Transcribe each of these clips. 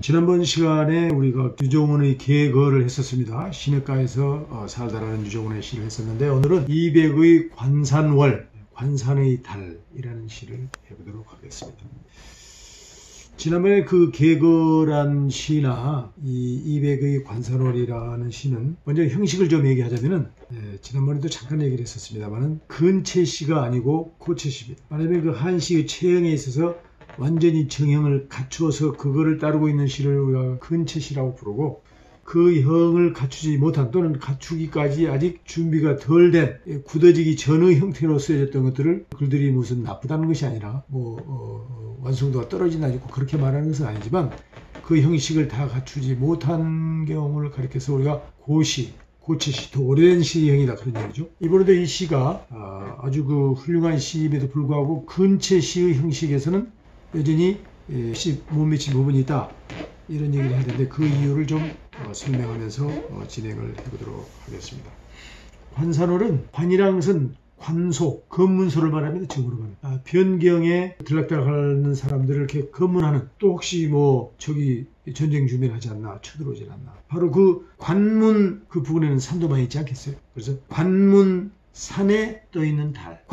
지난번 시간에 우리가 유정훈의 계거를 했었습니다. 시냇가에서 살다라는 유정훈의 시를 했었는데, 오늘은 이백의 관산월, 관산의 달이라는 시를 해보도록 하겠습니다. 지난번에 그 계거란 시나 이 이백의 관산월이라는 시는, 먼저 형식을 좀 얘기하자면은, 지난번에도 잠깐 얘기를 했었습니다만은 근체시가 아니고 고체시입니다. 만약에 그 한시의 체형에 있어서 완전히 정형을 갖추어서 그거를 따르고 있는 시를 우리가 근체시라고 부르고, 그 형을 갖추지 못한 또는 갖추기까지 아직 준비가 덜 된 굳어지기 전의 형태로 쓰여졌던 것들을 글들이 무슨 나쁘다는 것이 아니라 완성도가 떨어진다 그렇게 말하는 것은 아니지만, 그 형식을 다 갖추지 못한 경우를 가리켜서 우리가 고시, 고체시, 더 오래된 시형이다 그런 얘기죠. 이번에도 이 시가 아주 그 훌륭한 시임에도 불구하고 근체시의 형식에서는 여전히 못 미친 부분이 있다, 이런 얘기를 해야 되는데, 그 이유를 좀 설명하면서 진행을 해보도록 하겠습니다. 관산월은, 관이라는 것은 관소, 검문소를 말합니다. 지금으로 말하면 변경에 들락달락하는 사람들을 이렇게 검문하는, 또 혹시 뭐 저기 전쟁 준비하지 않나, 쳐들어오질 않나, 바로 그 관문 그 부근에는 산도 많이 있지 않겠어요? 그래서 관문 산에 떠있는 달,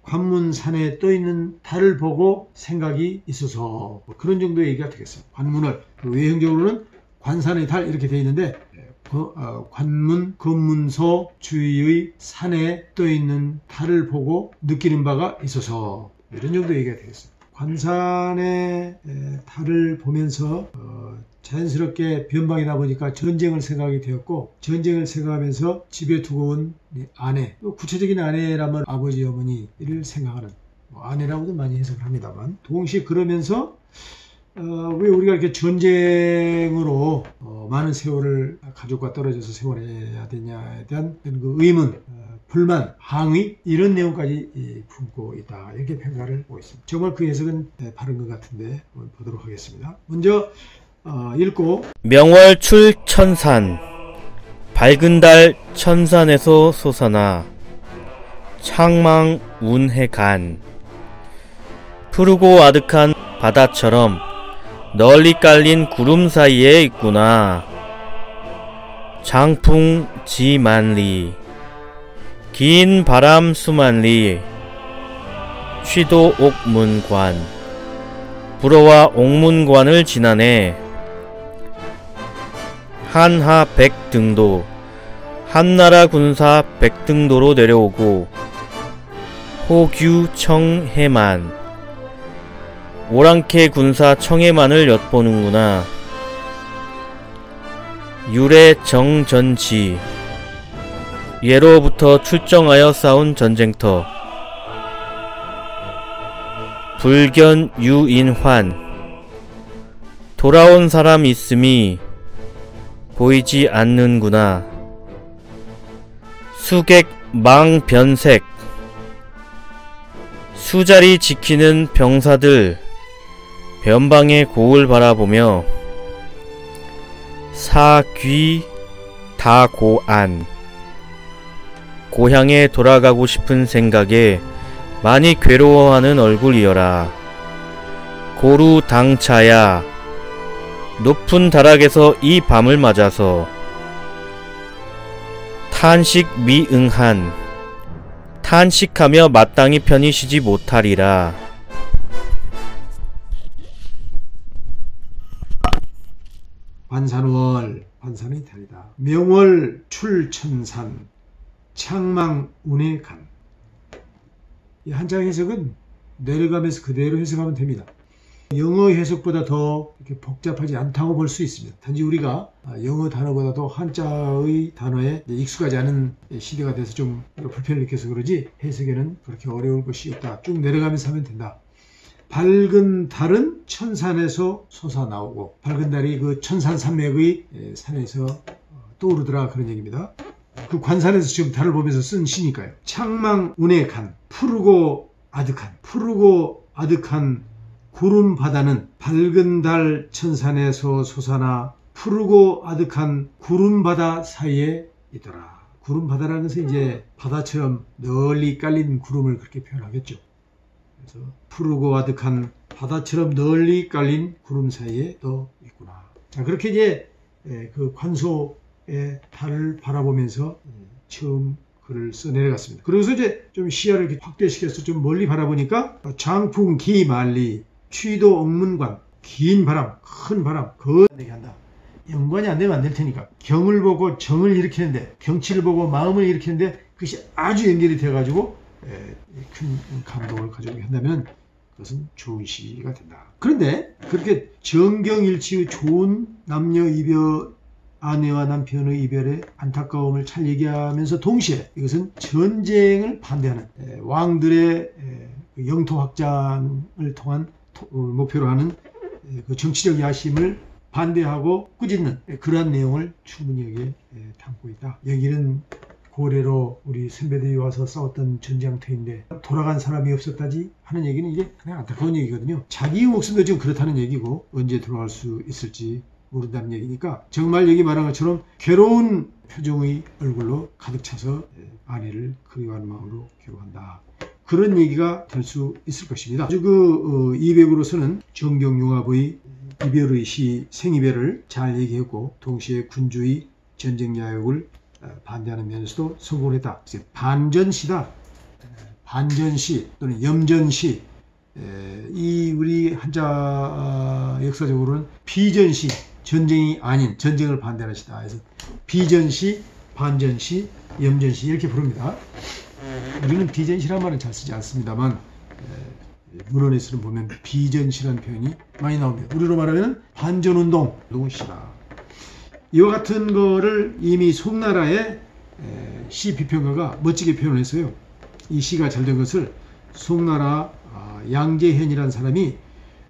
관문산에 떠있는 달을 보고 생각이 있어서 그런 정도의 얘기가 되겠습니다. 관문을 외형적으로는 관산의 달 이렇게 되어 있는데, 관문, 검문소 주위의 산에 떠있는 달을 보고 느끼는 바가 있어서 이런 정도의 얘기가 되겠습니다. 관산의 달을 보면서 자연스럽게 변방이다 보니까 전쟁을 생각하게 되었고, 전쟁을 생각하면서 집에 두고 온 아내, 구체적인 아내라면 아버지 어머니를 생각하는, 아내라고도 많이 해석을 합니다만, 동시에 그러면서 왜 우리가 이렇게 전쟁으로 많은 세월을 가족과 떨어져서 세월해야 되냐에 대한 그 의문, 불만, 항의, 이런 내용까지 품고 있다, 이렇게 평가를 하고 있습니다. 정말 그 해석은 바른 것 같은데 한번 보도록 하겠습니다. 먼저 읽고, 명월 출 천산, 밝은 달 천산에서 솟아나 창망 운해 간, 푸르고 아득한 바다처럼 널리 깔린 구름 사이에 있구나. 장풍 지만리, 긴 바람 수만리, 취도 옥문관, 불어와 옥문관을 지나네. 한하 백등도, 한나라 군사 백등도로 내려오고, 호규 청해만, 오랑캐 군사 청해만을 엿보는구나. 유래 정전지, 예로부터 출정하여 싸운 전쟁터. 불견 유인환, 돌아온 사람 있음이 보이지 않는구나. 수객 망변색, 수자리 지키는 병사들 변방의 고을 바라보며 사귀 다고안, 고향에 돌아가고 싶은 생각에 많이 괴로워하는 얼굴이여라. 고루 당차야, 높은 다락에서 이 밤을 맞아서 탄식 미응한, 탄식하며 마땅히 편히 쉬지 못하리라. 관산월, 관산의 달이다. 명월 출천산, 창망 운해 간. 이 한자 해석은 내려가면서 그대로 해석하면 됩니다. 영어 해석보다 더 이렇게 복잡하지 않다고 볼 수 있습니다. 단지 우리가 영어 단어보다도 한자의 단어에 익숙하지 않은 시대가 돼서 좀 불편을 느껴서 그러지, 해석에는 그렇게 어려울 것이 없다. 쭉 내려가면서 하면 된다. 밝은 달은 천산에서 솟아나오고, 밝은 달이 그 천산 산맥의 산에서 떠오르더라, 그런 얘기입니다. 그 관산에서 지금 달을 보면서 쓴 시니까요. 창망 운해 간, 푸르고 아득한 구름 바다는 밝은 달 천산에서 솟아나 푸르고 아득한 구름 바다 사이에 있더라. 구름 바다라는 것은 이제 바다처럼 널리 깔린 구름을 그렇게 표현하겠죠. 그래서 푸르고 아득한 바다처럼 널리 깔린 구름 사이에 떠 있구나. 자, 그렇게 이제 그 관소의 달을 바라보면서 처음 글을 써 내려갔습니다. 그래서 이제 좀 시야를 이렇게 확대시켜서 좀 멀리 바라보니까 장풍 기만리 취도 억문관 긴 바람 큰 바람 거내게 한다. 연관이 안 되면 안 될 테니까 경을 보고 정을 일으키는데 경치를 보고 마음을 일으키는데 그것이 아주 연결이 되어가지고 큰 감동을 가져오게 한다면 그것은 좋은 시가 된다. 그런데 그렇게 정경일치의 좋은 남녀 이별 아내와 남편의 이별의 안타까움을 잘 얘기하면서 동시에 이것은 전쟁을 반대하는 왕들의 영토 확장을 통한 목표로 하는 그 정치적 야심을 반대하고 꾸짖는 그러한 내용을 충분히 여기에 담고 있다. 여기는 고래로 우리 선배들이 와서 싸웠던 전쟁터인데 돌아간 사람이 없었다지 하는 얘기는 이게 그냥 안타까운 얘기거든요. 자기 목숨도 지금 그렇다는 얘기고 언제 돌아갈 수 있을지 모른다는 얘기니까 정말 여기 말한 것처럼 괴로운 표정의 얼굴로 가득 차서 아내를 그리워하는 마음으로 괴로워한다. 그런 얘기가 될 수 있을 것입니다. 아주 그 200으로서는 정경융합의 이별의 시 생이별을 잘 얘기했고 동시에 군주의 전쟁 야욕을 반대하는 면에서도 성공을 했다. 반전시다. 반전시 또는 염전시. 이 우리 한자 역사적으로는 비전시, 전쟁이 아닌 전쟁을 반대하는 시다. 그래서 비전시, 반전시, 염전시 이렇게 부릅니다. 우리는 비전시란 말은 잘 쓰지 않습니다만 문헌에서는 보면 비전시라는 표현이 많이 나옵니다. 우리로 말하면 반전운동도 시다. 이와 같은 거를 이미 송나라의 시 비평가가 멋지게 표현을 했어요. 이 시가 잘 된 것을 송나라 양재현이라는 사람이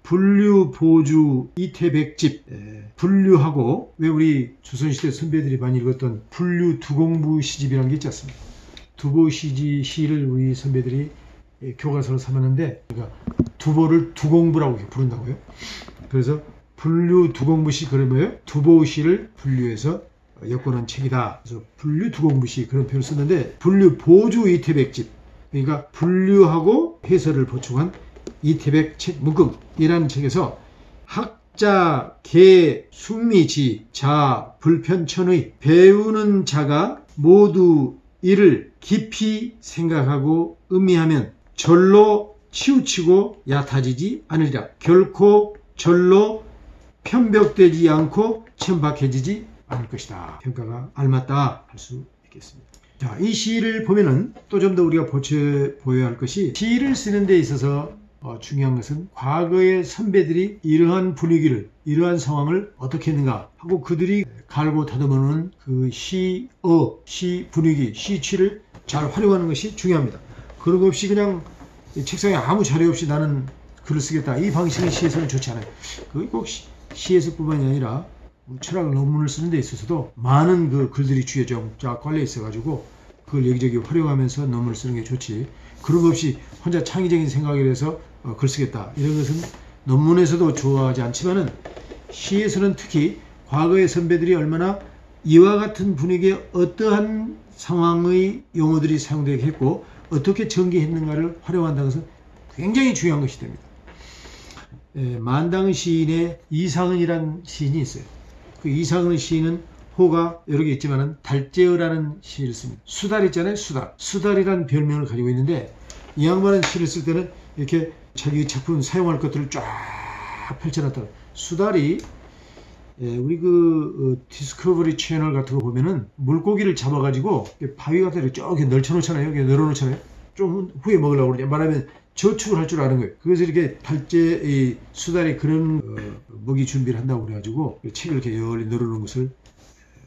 분류보주 이태백집 분류하고 왜 우리 조선시대 선배들이 많이 읽었던 분류두공부 시집이라는 게 있지 않습니까? 두보시지 시를 우리 선배들이 교과서로 삼았는데 그러니까 두보를 두공부라고 부른다고요. 그래서 분류두공부시 그러면 두보시를 분류해서 엮어놓은 책이다. 그래서 분류두공부시 그런 표현을 썼는데 분류보주 이태백집 그러니까 분류하고 해설을 보충한 이태백 책 묶음이라는 책에서 학자, 계, 숙미지, 자, 불편천의 배우는 자가 모두 이를 깊이 생각하고 음미하면 절로 치우치고 얕아지지 않으리라. 결코 절로 편벽되지 않고 천박해지지 않을 것이다. 평가가 알맞다 할 수 있겠습니다. 자, 이 시를 보면은 또 좀 더 우리가 보여야 할 것이 시를 쓰는 데 있어서 중요한 것은 과거의 선배들이 이러한 분위기를 이러한 상황을 어떻게 했는가 하고 그들이 갈고 다듬어놓은 그 시 분위기, 시취를 잘 활용하는 것이 중요합니다. 그런 것 없이 그냥 책상에 아무 자료 없이 나는 글을 쓰겠다. 이 방식은 시에서는 좋지 않아요. 그게 꼭 시에서뿐만이 아니라 철학 논문을 쓰는 데 있어서도 많은 그 글들이 주위에 좀 쫙 깔려 있어가지고 그걸 여기저기 활용하면서 논문을 쓰는 게 좋지. 그런 것 없이 혼자 창의적인 생각에 대해서 글 쓰겠다. 이런 것은 논문에서도 좋아하지 않지만은 시에서는 특히 과거의 선배들이 얼마나 이와 같은 분위기에 어떠한 상황의 용어들이 사용되게 했고 어떻게 전개했는가를 활용한다는 것은 굉장히 중요한 것이 됩니다. 만당 시인의 이상은이라는 시인이 있어요. 그 이상은 시인은 호가 여러 개 있지만은 달재어라는 시를 씁니다. 수달 있잖아요. 수달이라는 별명을 가지고 있는데 이 양반은 시를 쓸 때는 이렇게 자기 작품 사용할 것들을 쫙 펼쳐놨다. 수달이 우리 그 디스커버리 채널 같은 거 보면은 물고기를 잡아가지고 바위 같은 데 쭉 널쳐놓잖아요. 이렇게 널어놓잖아요. 좀 후에 먹으려고 그러냐. 말하면 저축을 할 줄 아는 거예요. 그래서 이렇게 달재 수달이 그런 먹이 준비를 한다고 그래가지고 책을 이렇게 열리 널어놓은 것을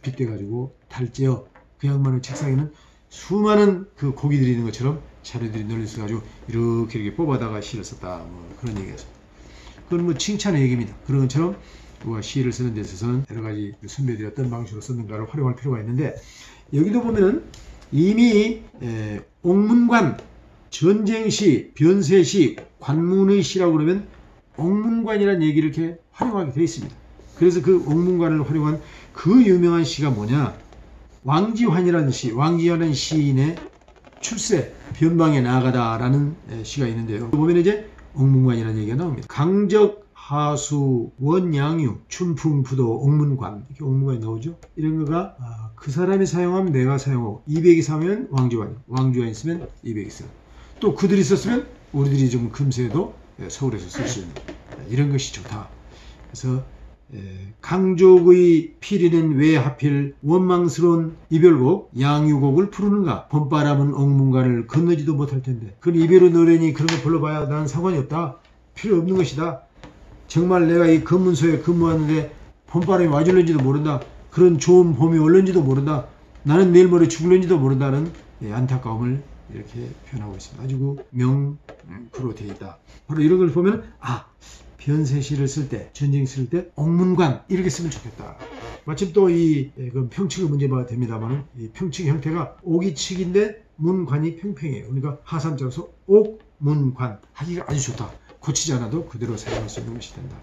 빗대가지고 달재어 그 양반의 책상에는 수많은 그 고기들이 있는 것처럼 자료들이 널려 있어가지고 이렇게 뽑아다가 시를 썼다. 뭐 그런 얘기였습니다. 그건 뭐 칭찬의 얘기입니다. 그런 것처럼 우리가 시를 쓰는 데 있어서는 여러 가지 선배들이 어떤 방식으로 썼는가를 활용할 필요가 있는데 여기도 보면은 이미 옥문관, 전쟁시, 변세시, 관문의 시라고 그러면 옥문관이라는 얘기를 이렇게 활용하게 되어 있습니다. 그래서 그 옥문관을 활용한 그 유명한 시가 뭐냐? 왕지환이라는 시, 왕지환은 시인의 출세, 변방에 나아가다라는 시가 있는데요. 보면 이제 옥문관이라는 얘기가 나옵니다. 강적, 하수, 원양유, 춘풍부도, 옥문관, 이렇게 옥문관이 나오죠. 이런 거가 그 사람이 사용하면 내가 사용하고, 200이 사면 왕주가 있으면 200이 써. 또 그들이 썼으면 우리들이 좀 금세도 서울에서 쓸 수 있는 이런 것이 좋다. 그래서 강족의 피리는 왜 하필 원망스러운 이별곡 양유곡을 부르는가. 봄바람은 옥문관을 건너지도 못할 텐데. 그건 이별의 노래니 그런 거 불러봐야 나는 상관이 없다. 필요 없는 것이다. 정말 내가 이 검문소에 근무하는데 봄바람이 와줄는지도 모른다. 그런 좋은 봄이 올는지도 모른다. 나는 내일 모레 죽을는지도 모른다는 안타까움을 이렇게 표현하고 있습니다. 아주 명구로 되어 있다. 바로 이런 걸 보면 변세시를 쓸 때, 전쟁 쓸 때 옥문관 이렇게 쓰면 좋겠다. 마침 또 이 평칙의 문제가 됩니다만 이 평칙 형태가 옥이칙인데 문관이 평평해요. 그러니까 하삼자로서 옥문관 하기가 아주 좋다. 고치지 않아도 그대로 사용할 수 있는 것이 된다.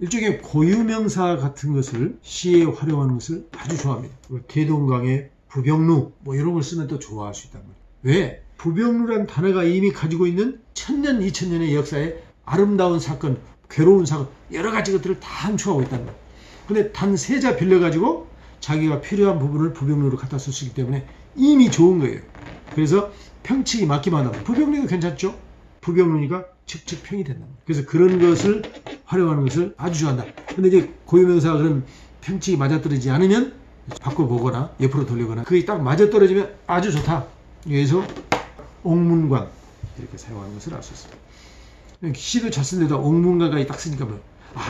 일종의 고유명사 같은 것을 시에 활용하는 것을 아주 좋아합니다. 대동강의 부병루 이런 걸 쓰면 또 좋아할 수 있단 말이에요. 왜? 부병루란 단어가 이미 가지고 있는 1000년, 2000년의 역사에 아름다운 사건, 괴로운 사건 여러 가지 것들을 다 함축하고 있다는 거예요. 근데 단 세자 빌려가지고 자기가 필요한 부분을 부병루로 갖다 쓸 수 있기 때문에 이미 좋은 거예요. 그래서 평칙이 맞기만 하고 부병루가 괜찮죠? 부병루니까 칙칙평이 된다. 그래서 그런 것을 활용하는 것을 아주 좋아한다. 근데 이제 고유명사가 그런 평칙이 맞아떨어지지 않으면 바꿔보거나 옆으로 돌리거나 그게 딱 맞아떨어지면 아주 좋다. 여기서 옥문관 이렇게 사용하는 것을 알 수 있습니다. 시도 잘 쓴데다 옥문관까지 딱 쓰니까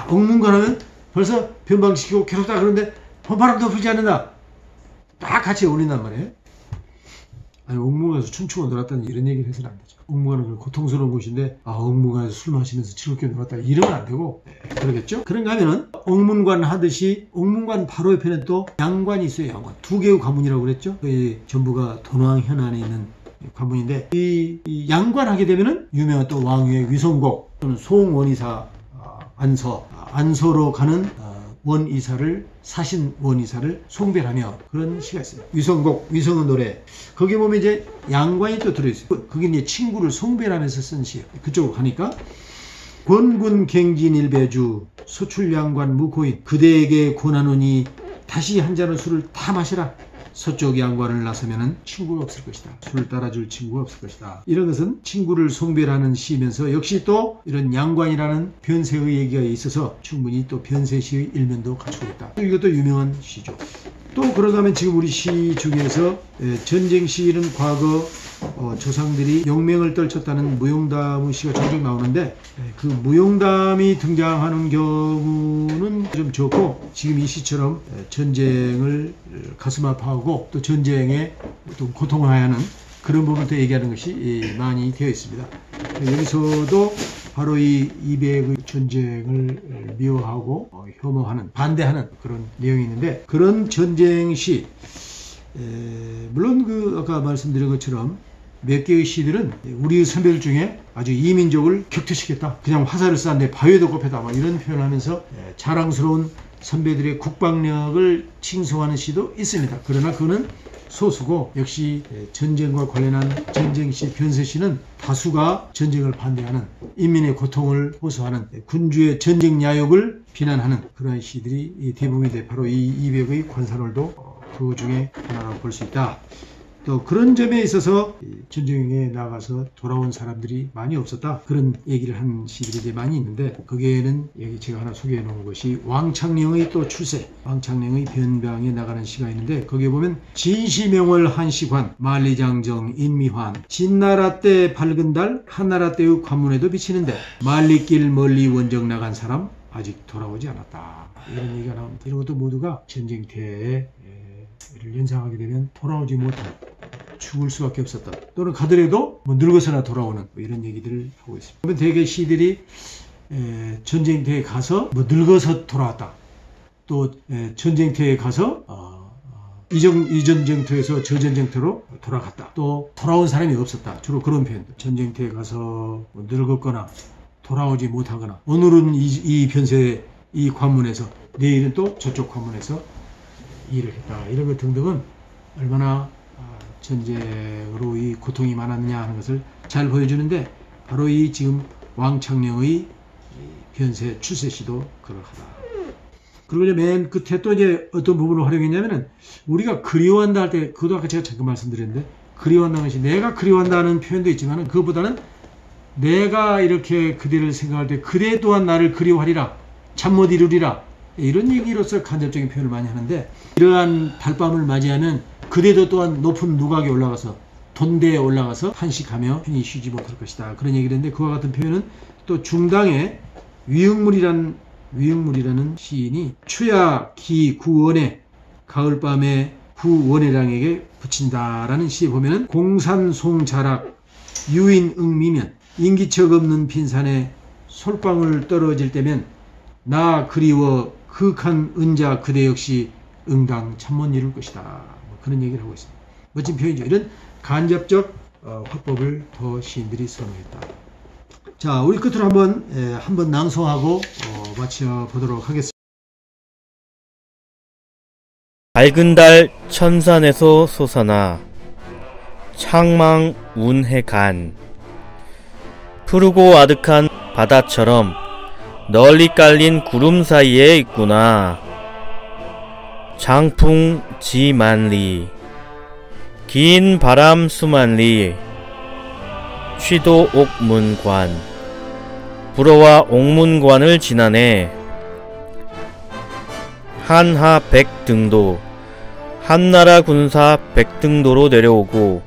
옥문관 하면 벌써 변방시키고 괴롭다 그러는데 봄바람도 불지 않는다. 딱 같이 어울린단 말이에요. 아니 옥문관에서 춤추고 놀았다는 이런 얘기를 해서는 안 되죠. 옥문관은 고통스러운 곳인데 옥문관에서 술 마시면서 즐겁게 놀았다 이러면 안 되고 그러겠죠. 그런가 하면은 옥문관 하듯이 옥문관 바로 옆에는 또 양관이 있어요. 양관. 두 개의 관문이라고 그랬죠. 전부가 돈왕 현안에 있는 관문인데 이 양관 하게 되면은 유명한 또 왕유의 위성곡 또는 송원이사 안서로 가는 원이사를 사신 원이사를 송별하며 그런 시가 있어요. 위성곡, 위성의 노래. 거기 보면 이제 양관이 또 들어있어요. 그게 이제 친구를 송별하면서 쓴 시예요. 그쪽으로 가니까 권군 갱진일배주 서출양관 무고인 그대에게 권하노니 다시 한 잔의 술을 다 마시라. 서쪽 양관을 나서면은 친구가 없을 것이다. 술을 따라줄 친구가 없을 것이다. 이런 것은 친구를 송별하는 시이면서 역시 또 이런 양관이라는 변세의 얘기가 있어서 충분히 또 변세시의 일면도 갖추고 있다. 이것도 유명한 시죠. 또 그러다 하면 지금 우리 시 중에서 전쟁 시는 과거 조상들이 용맹을 떨쳤다는 무용담의 시가 종종 나오는데 그 무용담이 등장하는 경우는 좀 적고 지금 이 시처럼 전쟁을 가슴 아파하고 또 전쟁에 또 고통을 하는 그런 부분부터 얘기하는 것이 많이 되어 있습니다. 여기서도 바로 이 이백의 전쟁을 미워하고 혐오하는 반대하는 그런 내용이 있는데 그런 전쟁시 물론 아까 말씀드린 것처럼 몇 개의 시들은 우리의 선배들 중에 아주 이민족을 격퇴시켰다. 그냥 화살을 쐈는데 바위에도 꼽혔다. 이런 표현을 하면서 자랑스러운 선배들의 국방력을 칭송하는 시도 있습니다. 그러나 그거는 소수고 역시 전쟁과 관련한 전쟁시, 변세시는 다수가 전쟁을 반대하는 인민의 고통을 호소하는 군주의 전쟁 야욕을 비난하는 그러한 시들이 대부분인데 바로 이 이백의 관산월도 그 중에 하나라고 볼 수 있다. 또 그런 점에 있어서 전쟁에 나가서 돌아온 사람들이 많이 없었다. 그런 얘기를 한 시들이 이제 많이 있는데 거기에는 여기 제가 하나 소개해 놓은 것이 왕창령의 또 출세, 왕창령의 변방에 나가는 시가 있는데 거기에 보면 진시명월 한시관, 만리장정 인미환, 진나라 때 밝은 달 한나라 때의 관문에도 비치는데 만리길 멀리 원정 나간 사람 아직 돌아오지 않았다. 이런 얘기가 나옵니다. 이런 것도 모두가 전쟁터에 를 연상하게 되면 돌아오지 못한 죽을 수밖에 없었다. 또는 가더라도 늙어서나 돌아오는 이런 얘기들을 하고 있습니다. 그러면 대개 시들이 전쟁터에 가서 늙어서 돌아왔다. 또 전쟁터에 가서 이 전쟁터에서 저 전쟁터로 돌아갔다. 또 돌아온 사람이 없었다. 주로 그런 표현들. 전쟁터에 가서 늙었거나 돌아오지 못하거나 오늘은 이 변세 이 관문에서 내일은 또 저쪽 관문에서 일을 했다. 이런 것 등등은 얼마나 전쟁으로 이 고통이 많았느냐 하는 것을 잘 보여주는데, 바로 이 지금 왕창령의 변세 출세시도 그러하다. 그리고 이제 맨 끝에 또 이제 어떤 부분을 활용했냐면은, 우리가 그리워한다 할 때, 그것도 아까 제가 잠깐 말씀드렸는데, 그리워한다는 것이 내가 그리워한다는 표현도 있지만은, 그것보다는 내가 이렇게 그대를 생각할 때 그대 또한 나를 그리워하리라, 잠 못 이루리라, 이런 얘기로서 간접적인 표현을 많이 하는데, 이러한 달밤을 맞이하면 그대도 또한 높은 누각에 올라가서, 돈대에 올라가서 탄식하며 편히 쉬지 못할 것이다, 그런 얘기를 했는데, 그와 같은 표현은 또 중당의 위흥물이라는 시인이 추야 기 구원에 가을밤에 구원해랑에게 붙인다라는 시에 보면은, 공산송자락 유인응미면 인기척 없는 빈산에 솔방울 떨어질 때면 나 그리워 극한 은자 그대 역시 응당 참 못 이룰 것이다, 뭐 그런 얘기를 하고 있습니다. 멋진 표현이죠. 이런 간접적 화법을 더 시인들이 선호했다. 자, 우리 끝으로 한번 낭송하고 마쳐보도록 하겠습니다. 밝은 달 천산에서 솟아나 창망 운해간, 푸르고 아득한 바다처럼 널리 깔린 구름 사이에 있구나. 장풍 지만리, 긴 바람 수만리, 취도 옥문관, 불어와 옥문관을 지나네. 한하 백등도, 한나라 군사 백등도로 내려오고,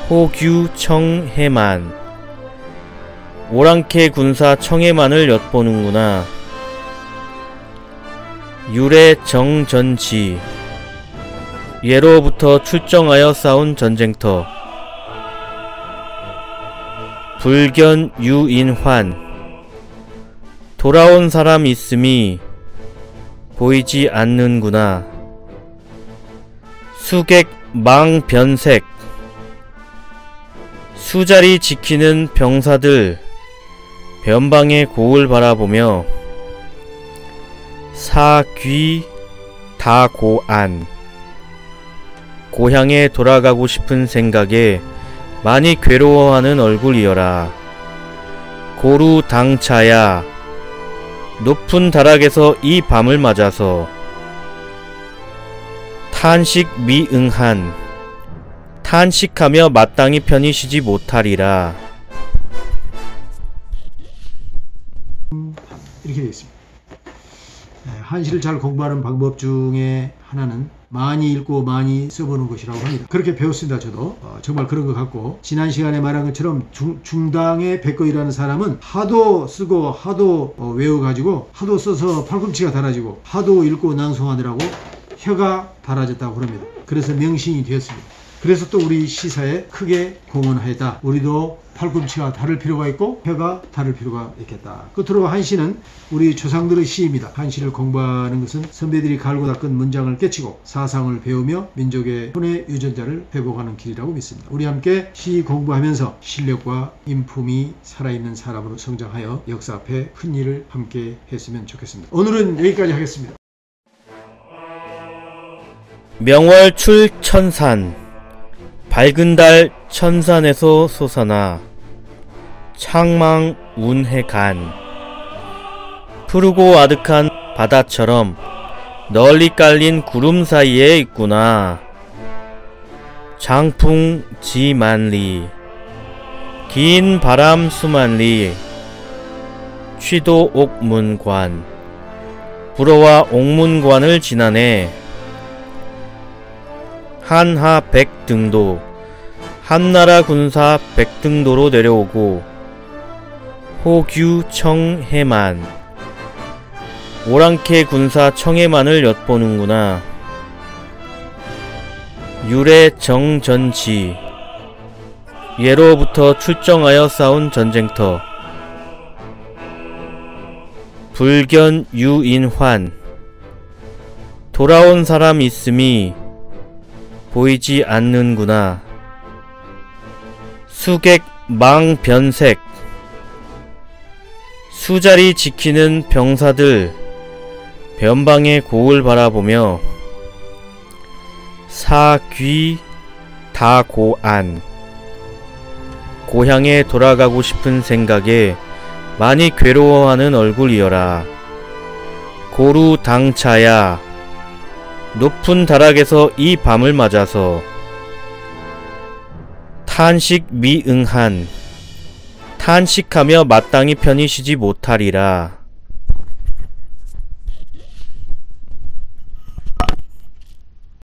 호규 청해만, 오랑캐 군사 청해만을 엿보는구나. 유래 정전치, 예로부터 출정하여 싸운 전쟁터. 불견 유인환, 돌아온 사람 있음이 보이지 않는구나. 수객 망변색, 수자리 지키는 병사들 변방의 고을 바라보며, 사귀 다고안, 고향에 돌아가고 싶은 생각에 많이 괴로워하는 얼굴이여라. 고루 당차야, 높은 다락에서 이 밤을 맞아서 탄식 미응한, 탄식하며 마땅히 편히 쉬지 못하리라. 이렇게 되어 있습니다. 한시를 잘 공부하는 방법 중에 하나는 많이 읽고 많이 써보는 것이라고 합니다. 그렇게 배웠습니다. 저도 정말 그런 것 같고, 지난 시간에 말한 것처럼 중당의 백거이라는 사람은 하도 쓰고 하도 외워가지고, 하도 써서 팔꿈치가 달아지고, 하도 읽고 낭송하느라고 혀가 달아졌다고 합니다. 그래서 명신이 되었습니다. 그래서 또 우리 시사에 크게 공헌하였다. 우리도 팔꿈치가 다를 필요가 있고 혀가 다를 필요가 있겠다. 끝으로 한시는 우리 조상들의 시입니다. 한시를 공부하는 것은 선배들이 갈고 닦은 문장을 깨치고 사상을 배우며 민족의 혼의 유전자를 회복하는 길이라고 믿습니다. 우리 함께 시 공부하면서 실력과 인품이 살아있는 사람으로 성장하여 역사 앞에 큰 일을 함께 했으면 좋겠습니다. 오늘은 여기까지 하겠습니다. 명월 출천산, 밝은 달 천산에서 솟아나 창망 운해간, 푸르고 아득한 바다처럼 널리 깔린 구름 사이에 있구나. 장풍 지만리, 긴 바람 수만리, 취도 옥문관, 불어와 옥문관을 지나네. 한하 백등도, 한나라 군사 백등도로 내려오고, 호규 청해만, 오랑캐 군사 청해만을 엿보는구나. 유래 정전치, 예로부터 출정하여 싸운 전쟁터. 불견 유인환, 돌아온 사람 있음이 보이지 않는구나. 수객 망변색, 수자리 지키는 병사들 변방의 고을 바라보며, 사귀 다고안. 고향에 돌아가고 싶은 생각에 많이 괴로워하는 얼굴이여라. 고루당차야. 높은 다락에서 이 밤을 맞아서. 탄식 미응한. 탄식하며 마땅히 편히 쉬지 못하리라.